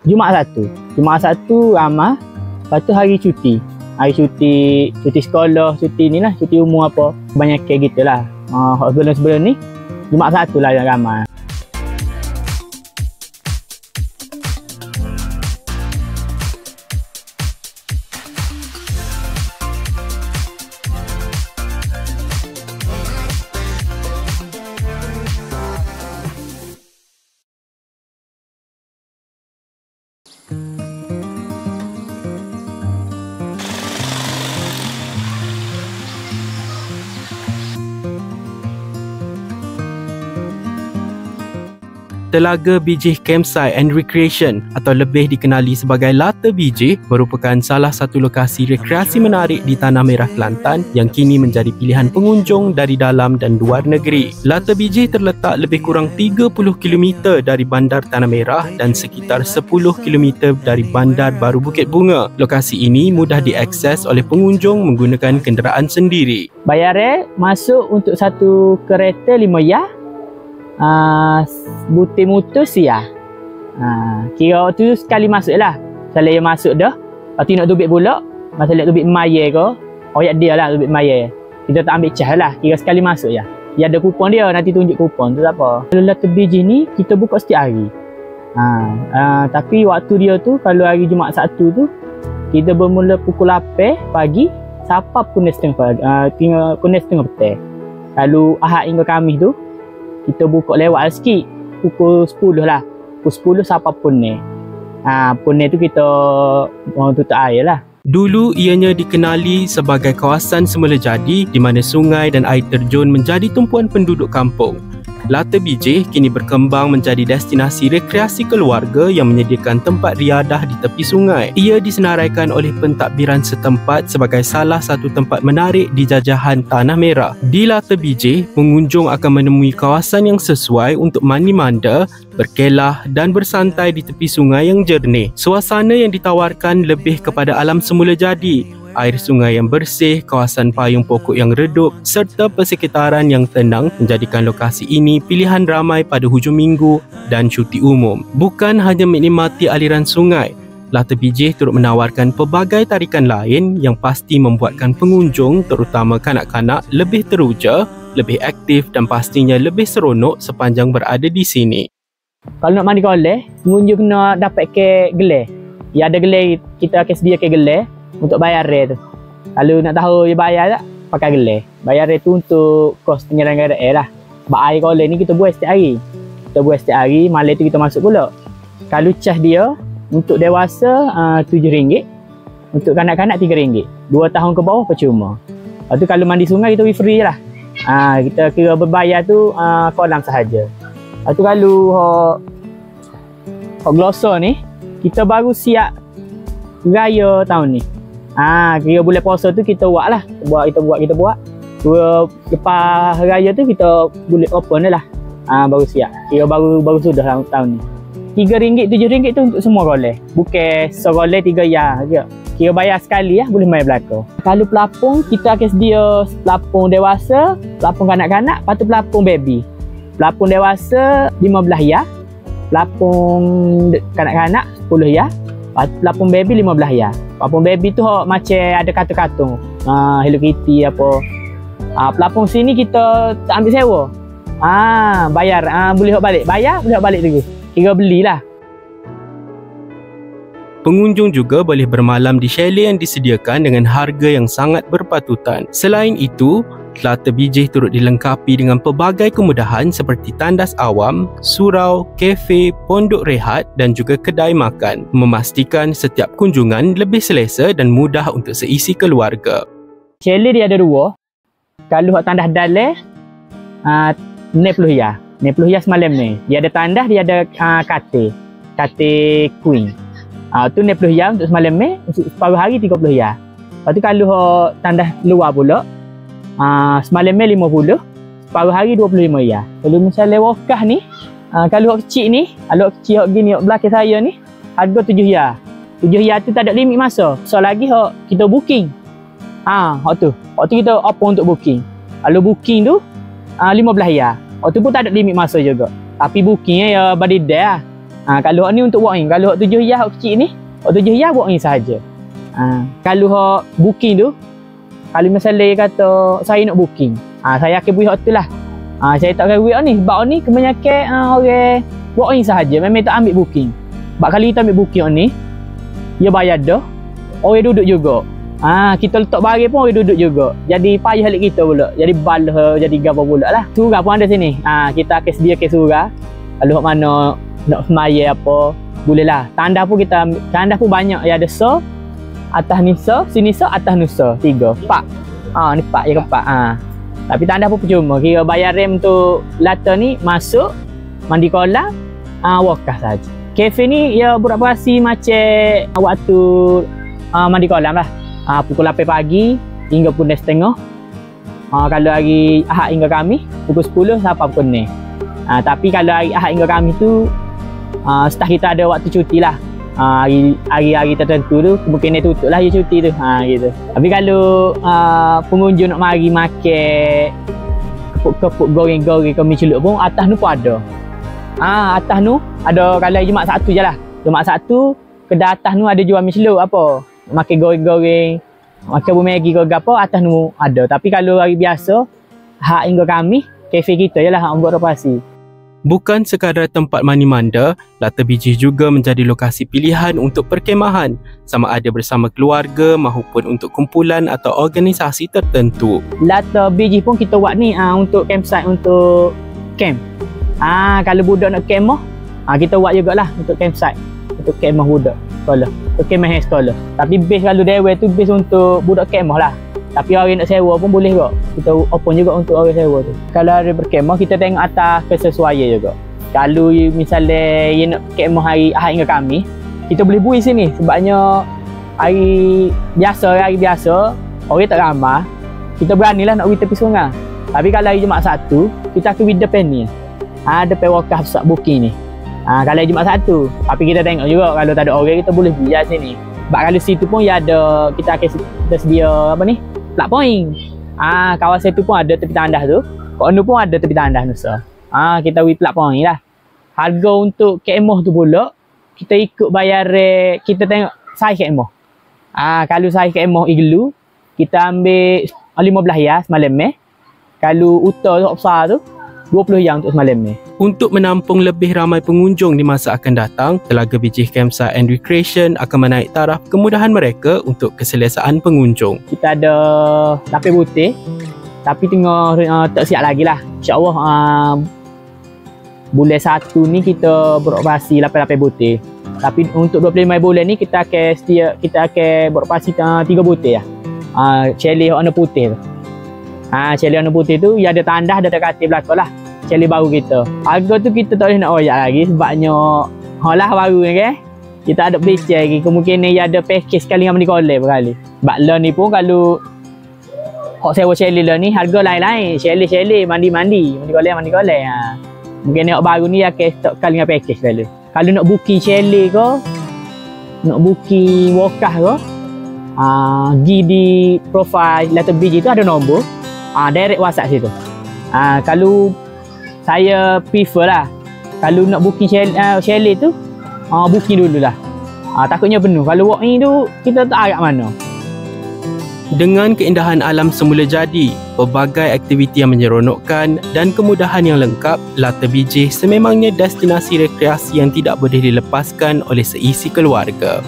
Jumaat satu ramah. Lepas tu hari cuti. Cuti sekolah, cuti ni lah, cuti umur apa. Banyak kayak gitu lah. Sebelum ni, Jumaat satu lah yang ramai. Telaga Bijih Campsite and Recreation atau lebih dikenali sebagai Lata Bijih merupakan salah satu lokasi rekreasi menarik di Tanah Merah Kelantan yang kini menjadi pilihan pengunjung dari dalam dan luar negeri. Lata Bijih terletak lebih kurang 30 km dari Bandar Tanah Merah dan sekitar 10 km dari Bandar Baru Bukit Bunga. Lokasi ini mudah diakses oleh pengunjung menggunakan kenderaan sendiri. Bayarnya masuk untuk satu kereta 5 ya. Butir mutus ya. Kira tu sekali masuk lah. Kalau yang masuk dah, lepas tu nak tubik pula, masa lihat tubik maya ke, oyak dia lah tubik maya. Kita tak ambil cas lah, kira sekali masuk ya. Dia ada kupon dia, nanti tunjuk kupon tu tak apa. Kalau Lata Bijih ni kita buka setiap hari. Tapi waktu dia tu kalau hari Jumaat Sabtu tu kita bermula pukul 8 pagi sampai pukul 9:30 petang. Kalau Ahad hingga Khamis tu kita buka lewat sikit pukul 10 lah. Pukul 10 sampai Punih. Punih tu kita tutup air lah. Dulu ianya dikenali sebagai kawasan semula jadi di mana sungai dan air terjun menjadi tumpuan penduduk kampung. Lata Bijih kini berkembang menjadi destinasi rekreasi keluarga yang menyediakan tempat riadah di tepi sungai. Ia disenaraikan oleh pentadbiran setempat sebagai salah satu tempat menarik di jajahan Tanah Merah. Di Lata Bijih, pengunjung akan menemui kawasan yang sesuai untuk mandi-manda, berkelah dan bersantai di tepi sungai yang jernih. Suasana yang ditawarkan lebih kepada alam semula jadi, air sungai yang bersih, kawasan payung pokok yang redup serta persekitaran yang tenang menjadikan lokasi ini pilihan ramai pada hujung minggu dan cuti umum. Bukan hanya menikmati aliran sungai, Lata Bijih turut menawarkan pelbagai tarikan lain yang pasti membuatkan pengunjung terutama kanak-kanak lebih teruja, lebih aktif dan pastinya lebih seronok sepanjang berada di sini. Kalau nak mandi koleh, pengunjung kena dapat ke gelar. Ya ada gelar, kita akan sedia ke gelar untuk bayar tu. Kalau nak tahu dia bayar tak, pakai gelar. Bayar tu untuk kos penyelenggaraan lah. Sebab air kolej ni kita buat setiap hari. Malam tu kita masuk pula. Kalau cas dia untuk dewasa RM7, untuk kanak-kanak RM3. 2 tahun ke bawah percuma. Lepas tu kalau mandi sungai kita free lah. Kita kira berbayar tu kolam sahaja. Lepas tu kalau Glosor ni kita baru siap raya tahun ni. Kira bulan puasa tu kita buat lah. Kita buat. Lepas raya tu kita boleh open lah. Baru siap. Kira baru sudah lah tahun ni. RM3, RM7 tu untuk semua kolej. Bukan sekolej 3 ya. Kira bayar sekali lah, boleh main belakang. Kalau pelapung, kita akan sedia pelapung dewasa, pelapung kanak-kanak, lepas tu pelapung baby. Pelapung dewasa 15 ya. Pelapung kanak-kanak 10 ya. Pelapung baby 15 ya. Pelapung baby tu macam ada kartun-kartun. Hello Kitty apa. Pelapung sini kita tak ambil sewa. Bayar. Boleh balik. Bayar, boleh balik tu. Kira belilah. Pengunjung juga boleh bermalam di chalet yang disediakan dengan harga yang sangat berpatutan. Selain itu, Lata Bijih turut dilengkapi dengan pelbagai kemudahan seperti tandas awam, surau, kafe, pondok rehat dan juga kedai makan, memastikan setiap kunjungan lebih selesa dan mudah untuk seisi keluarga. Chalet dia ada 2. Kalau tandas dalam, RM90 ya. RM90 semalam ni. Dia ada tandas, dia ada katil queen. Tu RM90 untuk semalam ni, untuk separuh hari RM30 ya. Lepas tu kalau tandas luar pula, semalam ni RM50, separuh hari RM25 ya. Kalau misalnya wakah ni, kalau kecil ni, kalau kecil gini belakang saya ni, harga RM7 ya. RM7 ya tu tak ada limit masa. So lagi kita booking. Waktu kita open untuk booking. Kalau booking tu, 15 ya. Waktu pun tak ada limit masa juga. Tapi bookingnya ya body day lah. 15 ya. Lepas tu kalau kita booking, kita booking 15 ya. Lepas tu kalau kita open untuk booking, kita booking. Waktu kita open untuk booking. Kalau booking tu, 15 ya. Waktu pun tak ada limit masa juga. Tapi bookingnya ya body day lah. 15 ya. Kalau hak ni untuk walk in, kalau hak 7 hiyah hak kecil ni, hak 7 hiyah walk in sahaja. Kalau hak booking tu, kalau misalnya kata saya nak booking, saya akan beri hak tu lah. Saya tak akan beri hak ni, sebab hak ni kebanyakan orang walk in sahaja, memang tak ambil booking. Sebab kalau kita ambil booking hak ni, dia bayar dah, orang duduk juga. Kita letak barang pun orang duduk juga. Jadi payah halik kita pula. Jadi balah, jadi gapo pula lah. Surah pun ada sini. Kita akan sediakan surah. Kalau hak mana nak semaya apa, boleh lah. Tanda pun banyak. Ya ada so, atas ni so, sini so, atas ni so. 3, 4. Ni 4 je ke 4. Tapi tanda pun percuma. Kira bayar rem tu lata ni masuk, mandi kolam, wakah saja. Kafe ni ya beroperasi macam waktu mandi kolam lah. Pukul 8 pagi hingga pukul 9.30. Kalau hari Ahad hingga Khamis pukul 10 sampai pukul 6. Tapi kalau hari Ahad hingga Khamis tu staff kita ada waktu cuti lah. Hari-hari tertentu tu kemungkinan tutup lah dia cuti tu. Gitu. Tapi kalau pengunjung nak mari makan kepuk-kepuk goreng-goreng ke mi celup pun atas tu pun ada. Atas tu ada kalau Jumaat Sabtu je lah. Jumaat Sabtu kedai atas tu ada jual mi celup apa. Makan goreng-goreng, makan bumegi ke apa, atas tu ada. Tapi kalau hari biasa, hak hingga Khamis, kafe kita je lah yang beroperasi. Bukan sekadar tempat mani-manda, Lata Bijih juga menjadi lokasi pilihan untuk perkemahan, sama ada bersama keluarga maupun untuk kumpulan atau organisasi tertentu. Lata Bijih pun kita buat ni untuk campsite, untuk camp. Kalau budak nak kemah, kita buat jugalah untuk campsite, untuk kemah budak sekolah, untuk kemah sekolah. Tapi base kalau dewe tu base untuk budak kemah lah. Tapi orang nak sewa pun boleh kok. Kita open juga untuk orang sewa tu. Kalau ada berkemah, kita tengok atas kesesuaian juga. Kalau misalnya you nak kemah hari Ahad hingga Khamis, kita boleh bui sini. Sebabnya hari biasa, orang tak ramai, kita beranilah nak pergi tepi sungai. Tapi kalau hari Jumaat Sabtu, kita akan pergi depan ni. Depan wakaf pusat booking ni. Kalau Jumaat Sabtu, tapi kita tengok juga kalau tak ada orang, kita boleh pergi sini. Sebab kalau situ pun ya ada, kita sedia apa ni, plat point. Kawasan tu pun ada tepi tandas tu. Kat ni pun ada tepi tandas Nusa. Kita beri plat point lah. Harga untuk kemah tu pula, kita ikut bayar, kita tengok saiz kemah. Kalau saiz kemah iglu, kita ambil 15 ya semalam ni. Kalau utar tu besar tu, 20 yang untuk semalam ni. Untuk menampung lebih ramai pengunjung di masa akan datang, Telaga Bijih Campsite and Recreation akan menaik taraf kemudahan mereka untuk keselesaan pengunjung. Kita ada lapis putih, tapi tengah tak siap lagi lah. InsyaAllah bulan 1 ni kita beroperasi lapis-lapis putih. Tapi untuk 25 bulan ni kita akan beroperasi 3 putih lah. Chalet warna putih tu. Chalet warna putih tu ia ada tandas, ada katil belakang lah. Chalet baru kita. Harga tu kita tak boleh nak royak lagi sebabnya lah baru ni kan. Kita ada pelicin lagi. Kemungkinan ia ada package sekali dengan mandi kolam berkali. Sebab lah ni pun kalau hak sewa chalet lah ni harga lain-lain. Chalet mandi kolam. Mungkin hak baru ni akan start sekali dengan package kali. Kalau nak booking chalet ke, nak booking wakah ke, pergi di profile Lata Bijih tu ada nombor. Direct WhatsApp situ. Kalau saya prefer lah, kalau nak booking chalet tu, booking dulu lah. Takutnya penuh. Kalau walk in tu, kita tak agak mana. Dengan keindahan alam semula jadi, pelbagai aktiviti yang menyeronokkan dan kemudahan yang lengkap, Lata Bijih sememangnya destinasi rekreasi yang tidak boleh dilepaskan oleh seisi keluarga.